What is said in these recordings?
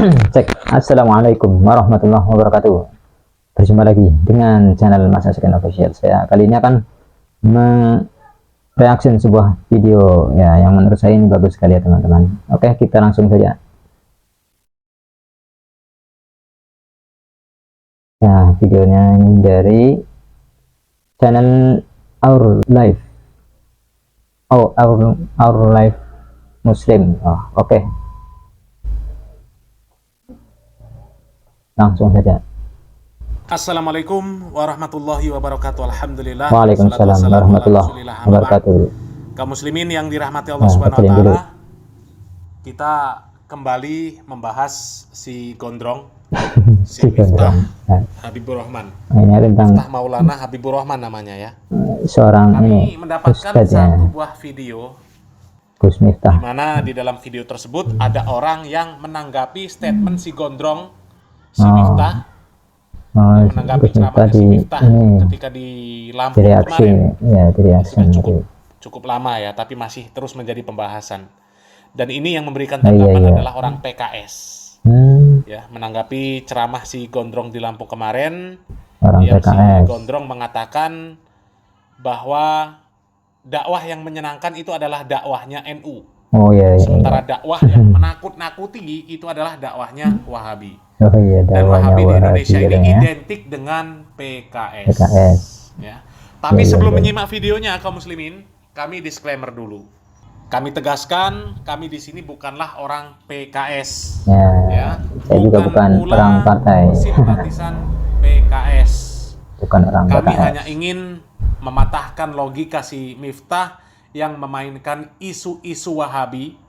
Cek. Assalamualaikum warahmatullahi wabarakatuh. Berjumpa lagi dengan channel Mas Asken Official. Saya kali ini akan mereaksi sebuah video ya yang menurut saya ini bagus sekali ya teman-teman. Oke, kita langsung saja. Nah, videonya ini dari channel Our Life. Oh, Our Life Muslim. Oh, oke. Langsung saja. Assalamualaikum warahmatullahi wabarakatuh. Alhamdulillah. Waalaikumsalam warahmatullahi wabarakatuh. Kaum muslimin yang dirahmati Allah Subhanahu wa taala. Kita kembali membahas si Gondrong, si Miftah Habibur Rahman. Ini tentang Miftah Maulana Habibur Rahman namanya ya. Seorang Kami mendapatkan satu buah video Gus Miftah. di mana di dalam video tersebut ada orang yang menanggapi statement si Gondrong, si Miftah, menanggapi ceramahnya si Miftah ketika di Lampung kemarin. Ya, cukup lama ya, tapi masih terus menjadi pembahasan. Dan ini yang memberikan tanggapan adalah orang PKS. Ya, menanggapi ceramah si Gondrong di Lampung kemarin, yang si Gondrong mengatakan bahwa dakwah yang menyenangkan itu adalah dakwahnya NU. Sementara dakwah yang menakut-nakuti itu adalah dakwahnya Wahabi. Dan Wahabi di Indonesia ini identik dengan PKS. Ya. Tapi sebelum menyimak videonya, kaum muslimin, kami disclaimer dulu. Kami tegaskan, kami di sini bukanlah orang PKS. Ya. Saya juga bukan orang partai. Simpatisan PKS. Bukan orang kami PKS. Hanya ingin mematahkan logika si Miftah yang memainkan isu-isu Wahabi.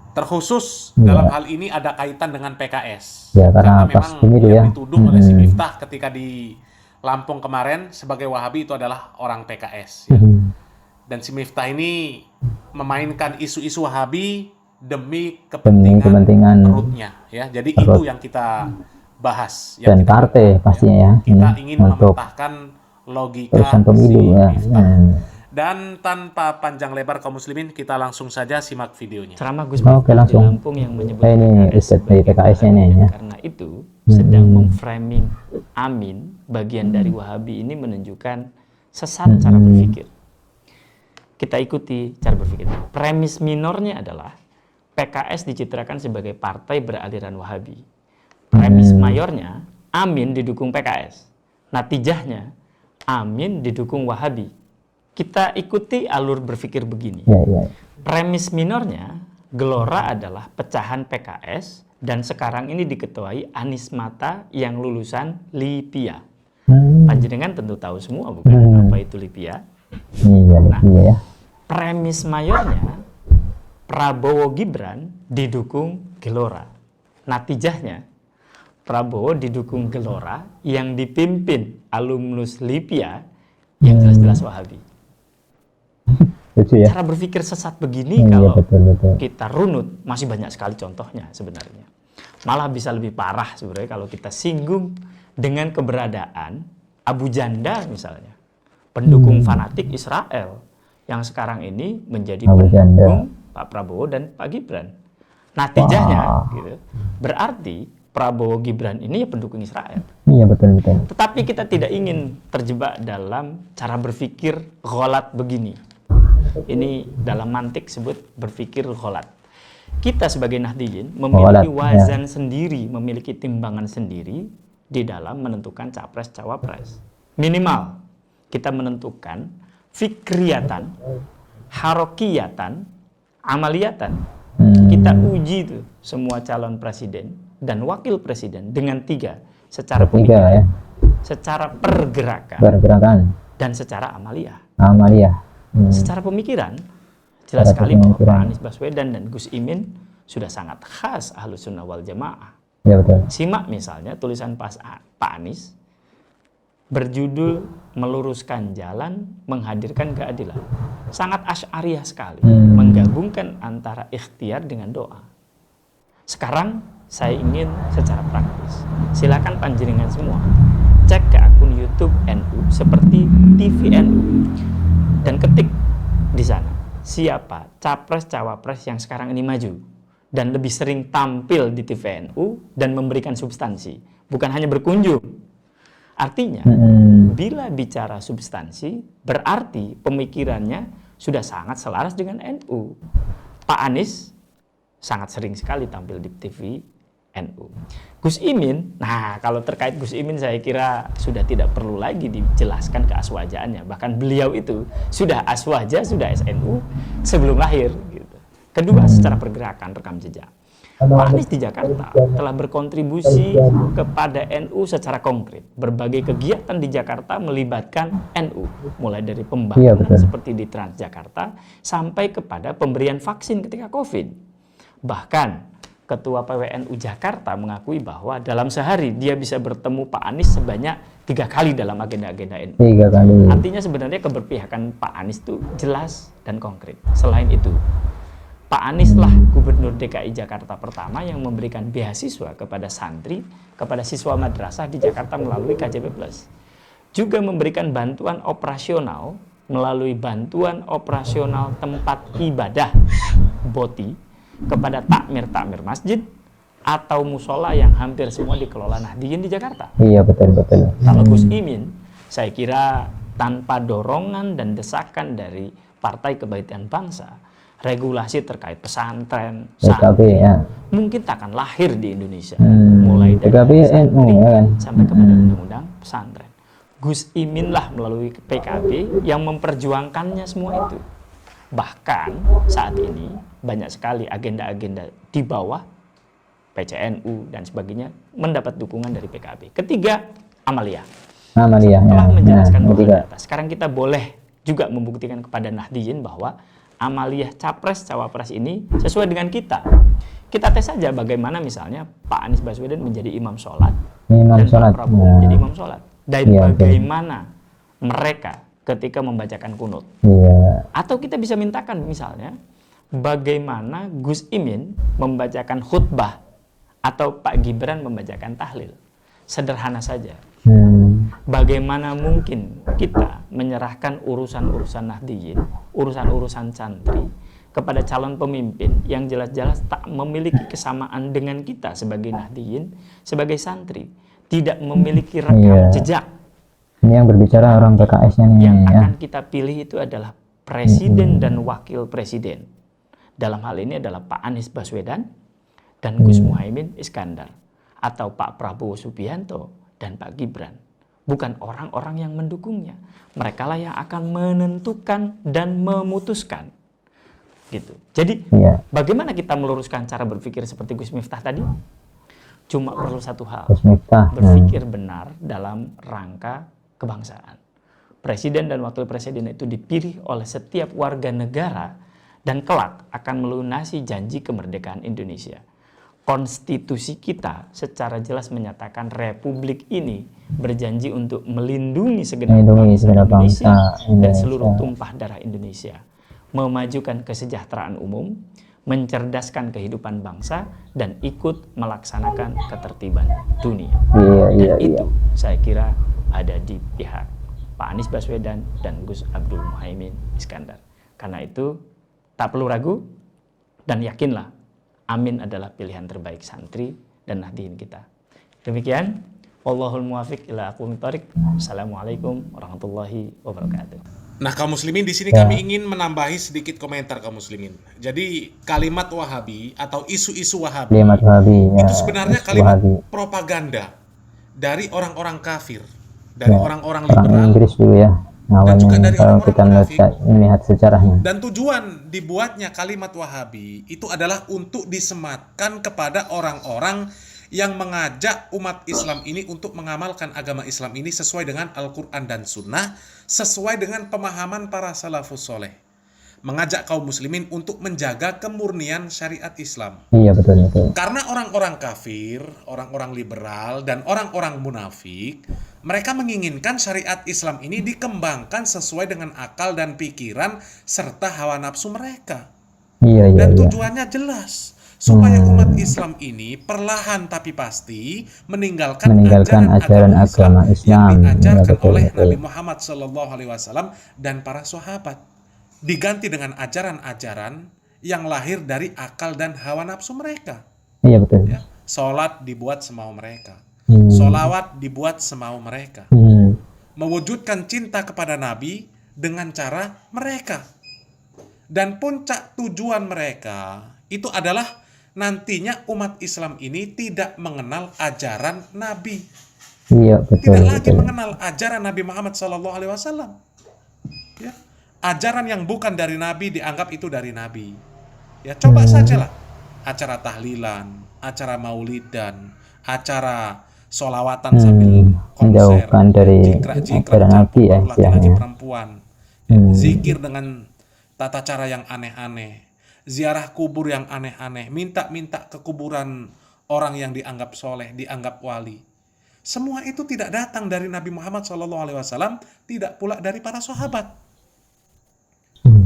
Terkhusus dalam hal ini ada kaitan dengan PKS. Ya, karena memang yang dituduh oleh si Miftah ketika di Lampung kemarin sebagai Wahabi itu adalah orang PKS. Ya. Dan si Miftah ini memainkan isu-isu Wahabi demi kepentingan perutnya. Ya. Jadi itu yang kita bahas. Dan kita partai pastinya ya. Kita ingin mematahkan logika pemilu, si Miftah. Dan tanpa panjang lebar kaum muslimin, kita langsung saja simak videonya. Ceramah Gus Miftah di Lampung yang menyebut ini PKS ini ya. Karena itu sedang memframing Amin, bagian dari Wahabi ini menunjukkan sesat cara berpikir. Kita ikuti cara berpikir. Premis minornya adalah PKS dicitrakan sebagai partai beraliran Wahabi. Premis mayornya Amin didukung PKS. Natijahnya Amin didukung Wahabi. Kita ikuti alur berpikir begini. Premis minornya, Gelora adalah pecahan PKS dan sekarang ini diketuai Anies Mata yang lulusan LIPIA. Panjenengan tentu tahu semua bukan apa itu LIPIA. Premis mayornya, Prabowo Gibran didukung Gelora. Natijahnya, Prabowo didukung Gelora yang dipimpin alumnus LIPIA yang jelas-jelas Wahabi. Cara berpikir sesat begini kalau kita runut masih banyak sekali contohnya sebenarnya. Malah bisa lebih parah sebenarnya kalau kita singgung dengan keberadaan Abu Janda misalnya, pendukung fanatik Israel yang sekarang ini menjadi pendukung Pak Prabowo dan Pak Gibran. Natijahnya gitu, berarti Prabowo Gibran ini ya pendukung Israel. Iya, betul. Tetapi kita tidak ingin terjebak dalam cara berpikir gholat begini. Ini dalam mantik sebut berpikir gholat. Kita sebagai Nahdliyin memiliki wazan sendiri, memiliki timbangan sendiri di dalam menentukan capres-cawapres. Minimal kita menentukan fikriyatan, harokiyatan, amaliyatan. Kita uji tuh semua calon presiden dan wakil presiden dengan 3 secara pemikiran, secara pergerakan, dan secara amaliyah. Secara pemikiran, jelas sekali bahwa Pak Anies Baswedan dan Gus Imin sudah sangat khas Ahlus Sunnah wal Jamaah. Ya, betul. Simak misalnya tulisan Pak Anies berjudul meluruskan jalan menghadirkan keadilan. Sangat asy'ariyah sekali, menggabungkan antara ikhtiar dengan doa. Sekarang saya ingin secara praktis. Silakan panjenengan semua cek ke akun YouTube NU seperti TV NU dan ketik di sana siapa capres cawapres yang sekarang ini maju dan lebih sering tampil di TV NU dan memberikan substansi, bukan hanya berkunjung. Artinya, bila bicara substansi, berarti pemikirannya sudah sangat selaras dengan NU. Pak Anies sangat sering sekali tampil di TV NU. Gus Imin, nah kalau terkait Gus Imin saya kira sudah tidak perlu lagi dijelaskan keaswajaannya. Bahkan beliau itu sudah aswaja, sudah SNU sebelum lahir. Gitu. Kedua, secara pergerakan rekam jejak. Pak Anies di Jakarta telah berkontribusi kepada NU secara konkret. Berbagai kegiatan di Jakarta melibatkan NU, mulai dari pembangunan seperti di Transjakarta sampai kepada pemberian vaksin ketika COVID. Bahkan Ketua PWNU Jakarta mengakui bahwa dalam sehari dia bisa bertemu Pak Anies sebanyak 3 kali dalam agenda-agenda NU. 3 kali. Artinya sebenarnya keberpihakan Pak Anies itu jelas dan konkret. Selain itu, Pak Anies lah Gubernur DKI Jakarta pertama yang memberikan beasiswa kepada santri, kepada siswa madrasah di Jakarta melalui KJP+. Juga memberikan bantuan operasional melalui bantuan operasional tempat ibadah BOTI kepada takmir-takmir masjid atau musola yang hampir semua dikelola Nahdliyin di Jakarta. Iya, betul. Kalau Gus Imin, saya kira tanpa dorongan dan desakan dari Partai Kebangkitan Bangsa, regulasi terkait pesantren, santri, ya, mungkin tak akan lahir di Indonesia. Mulai dari PKB, kan? sampai kepada undang-undang pesantren. Gus Imin lah melalui PKB yang memperjuangkannya semua itu. Bahkan saat ini banyak sekali agenda-agenda di bawah PCNU dan sebagainya mendapat dukungan dari PKB. Ketiga, Amalia. Setelah menjelaskan bahwa di atas, sekarang kita boleh juga membuktikan kepada Nahdliyin bahwa Amaliyah Capres Cawapres ini sesuai dengan kita. Kita tes saja bagaimana misalnya Pak Anies Baswedan menjadi imam sholat dan Pak Prabowo menjadi imam sholat. Dan bagaimana mereka ketika membacakan kunut. Atau kita bisa mintakan misalnya bagaimana Gus Imin membacakan khutbah atau Pak Gibran membacakan tahlil. Sederhana saja. Bagaimana mungkin kita menyerahkan urusan-urusan Nahdliyin, urusan-urusan santri kepada calon pemimpin yang jelas-jelas tak memiliki kesamaan dengan kita sebagai Nahdliyin, sebagai santri, tidak memiliki rekam jejak. Ini yang berbicara orang PKS-nya nih. Yang akan kita pilih itu adalah presiden dan wakil presiden. Dalam hal ini adalah Pak Anies Baswedan dan Gus Muhaimin Iskandar, atau Pak Prabowo Subianto dan Pak Gibran. Bukan orang-orang yang mendukungnya. Mereka lah yang akan menentukan dan memutuskan. Gitu. Jadi, bagaimana kita meluruskan cara berpikir seperti Gus Miftah tadi? Cuma perlu satu hal. Berpikir benar dalam rangka kebangsaan. Presiden dan wakil presiden itu dipilih oleh setiap warga negara dan kelak akan melunasi janji kemerdekaan Indonesia. Konstitusi kita secara jelas menyatakan republik ini berjanji untuk melindungi segenap bangsa Indonesia dan seluruh tumpah darah Indonesia, memajukan kesejahteraan umum, mencerdaskan kehidupan bangsa, dan ikut melaksanakan ketertiban dunia. Dan itu saya kira ada di pihak Pak Anies Baswedan dan Gus Abdul Muhaimin Iskandar. Karena itu tak perlu ragu dan yakinlah Amin adalah pilihan terbaik santri dan Nahdliyin kita. Demikian, wallahul muwaffiq ila aqwamit thoriq. Assalamualaikum warahmatullahi wabarakatuh. Nah, kaum muslimin, di sini kami ingin menambahi sedikit komentar kaum muslimin. Jadi, kalimat Wahabi atau isu-isu Wahabi, itu sebenarnya kalimat propaganda dari orang-orang kafir, dari orang-orang liberal, Inggris dulu ya. dan juga dari kalau kita melihat sejarahnya. Dan tujuan dibuatnya kalimat Wahabi itu adalah untuk disematkan kepada orang-orang yang mengajak umat Islam ini untuk mengamalkan agama Islam ini sesuai dengan Al-Quran dan Sunnah, sesuai dengan pemahaman para salafus soleh. Mengajak kaum muslimin untuk menjaga kemurnian syariat Islam. Iya, betul. Karena orang-orang kafir, orang-orang liberal, dan orang-orang munafik, mereka menginginkan syariat Islam ini dikembangkan sesuai dengan akal dan pikiran serta hawa nafsu mereka. Dan tujuannya jelas, supaya umat Islam ini perlahan tapi pasti meninggalkan ajaran agama Islam yang diajarkan oleh Nabi Muhammad SAW dan para sahabat, diganti dengan ajaran-ajaran yang lahir dari akal dan hawa nafsu mereka. Iya betul. Ya, sholat dibuat semau mereka, Hmm. sholawat dibuat semau mereka, Hmm. mewujudkan cinta kepada Nabi dengan cara mereka. Dan puncak tujuan mereka itu adalah nantinya umat Islam ini tidak mengenal ajaran Nabi, Iya betul. tidak lagi Betul. mengenal ajaran Nabi Muhammad SAW. Ya, ajaran yang bukan dari Nabi dianggap itu dari Nabi. Ya, coba sajalah acara tahlilan, acara maulidan, acara solawatan sambil konser, Menjauhkan dari jikrak-jikrak ajaran Nabi ya campur laki-laki istilahnya. perempuan, ya, zikir dengan tata cara yang aneh-aneh, ziarah kubur yang aneh-aneh, minta-minta ke kuburan orang yang dianggap soleh, dianggap wali. Semua itu tidak datang dari Nabi Muhammad SAW, tidak pula dari para sahabat.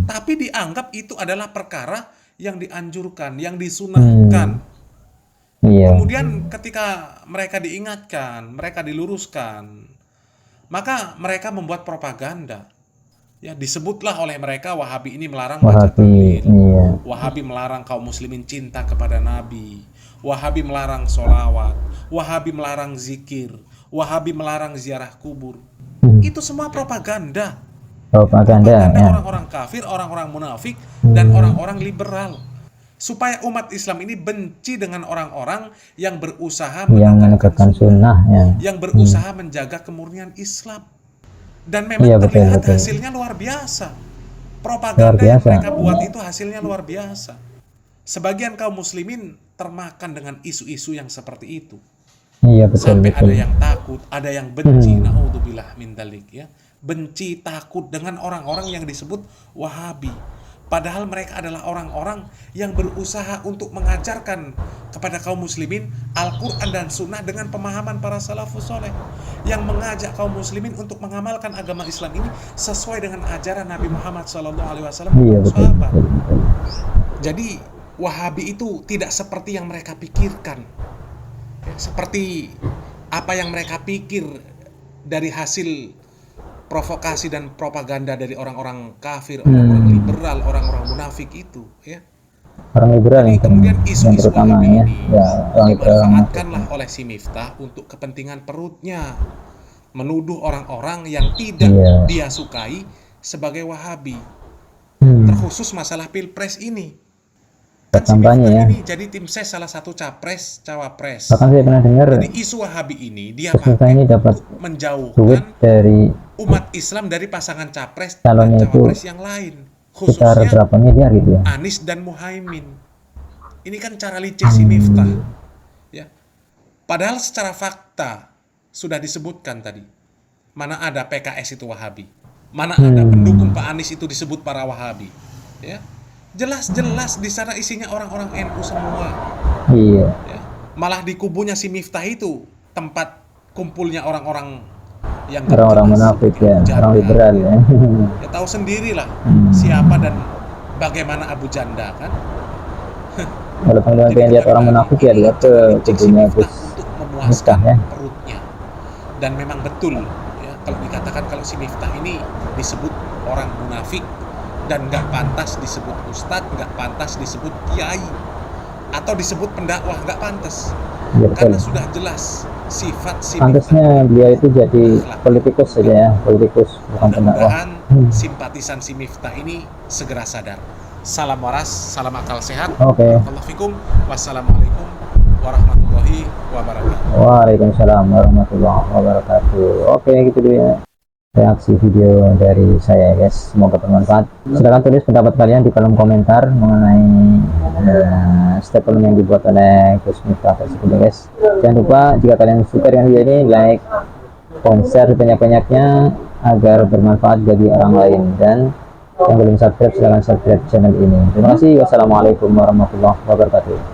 Tapi dianggap itu adalah perkara yang dianjurkan, yang disunahkan. Iya. Kemudian ketika mereka diingatkan, mereka diluruskan, maka mereka membuat propaganda. Ya, disebutlah oleh mereka Wahabi ini melarang baca Wahabi. tahlil. Iya. Wahabi melarang kaum muslimin cinta kepada Nabi. Wahabi melarang sholawat. Wahabi melarang zikir. Wahabi melarang ziarah kubur. Itu semua propaganda. Propaganda ya. Orang-orang kafir, orang-orang munafik, dan orang-orang liberal. Supaya umat Islam ini benci dengan orang-orang yang berusaha Yang menegakkan sunnah ya. yang berusaha menjaga kemurnian Islam. Dan memang Iya, betul, terlihat betul. hasilnya luar biasa. Propaganda Luar biasa. yang mereka buat itu hasilnya luar biasa. Sebagian kaum muslimin termakan dengan isu-isu yang seperti itu. Iya betul Sampai betul. ada yang takut, ada yang benci, naudzubillah min dzalik ya. Benci, takut dengan orang-orang yang disebut Wahabi. Padahal mereka adalah orang-orang yang berusaha untuk mengajarkan kepada kaum muslimin Al-Quran dan Sunnah dengan pemahaman para salafus soleh, yang mengajak kaum muslimin untuk mengamalkan agama Islam ini sesuai dengan ajaran Nabi Muhammad SAW. Iya betul. Jadi Wahabi itu tidak seperti yang mereka pikirkan, seperti apa yang mereka pikir dari hasil provokasi dan propaganda dari orang-orang kafir, orang-orang liberal, orang-orang munafik itu, ya. Orang liberal yang Kemudian isu-isu terutama Wahabi ya, ini ya orang liberal. dimanfaatkanlah oleh si Miftah untuk kepentingan perutnya, menuduh orang-orang yang tidak dia sukai sebagai Wahabi, terkhusus masalah pilpres ini. Kan si Kampanye Miftah ya. ini jadi tim ses salah satu capres, cawapres. Bahkan saya pernah dengar Jadi isu Wahabi ini dia Miftah pakai ini dapat untuk duit menjauhkan dari umat Islam dari pasangan capres calonnya dan cawapres yang lain, sekitar khususnya berapa miliar gitu ya. Anies dan Muhaimin. Ini kan cara licik si Miftah, ya. Padahal secara fakta sudah disebutkan tadi, mana ada PKS itu Wahabi, mana ada pendukung Pak Anies itu disebut para Wahabi, ya. Jelas-jelas di sana isinya orang-orang NU semua. Iya. Ya. Malah di kubunya si Miftah itu tempat kumpulnya orang-orang yang Orang-orang munafik ya, orang liberal ya. Ya tahu sendirilah siapa dan bagaimana Abu Janda kan. Kalau teman-teman pengen lihat orang munafik ya lihat ke kubunya Gus untuk Miftah memuaskan ya. perutnya. Dan memang betul ya, kalau dikatakan kalau si Miftah ini disebut orang munafik dan nggak pantas disebut ustadz, nggak pantas disebut kiai, atau disebut pendakwah, nggak pantas. Ya, betul. Karena sudah jelas sifat si Pantasnya beliau itu jadi politikus saja ya, politikus bukan pendakwah. Mudah-mudahan simpatisan si Miftah ini segera sadar. Salam waras, salam akal sehat. Oke. Barakallahu fikum. Wassalamualaikum warahmatullahi wabarakatuh. Waalaikumsalam warahmatullahi wabarakatuh. Oke, gitu dulu ya reaksi video dari saya guys, semoga bermanfaat. Silahkan tulis pendapat kalian di kolom komentar mengenai statement yang dibuat oleh Gus Miftah tersebut guys. Jangan lupa jika kalian suka dengan video ini, like, share sebanyak-banyaknya agar bermanfaat bagi orang lain, dan yang belum subscribe silahkan subscribe channel ini. Terima kasih. Wassalamualaikum warahmatullahi wabarakatuh.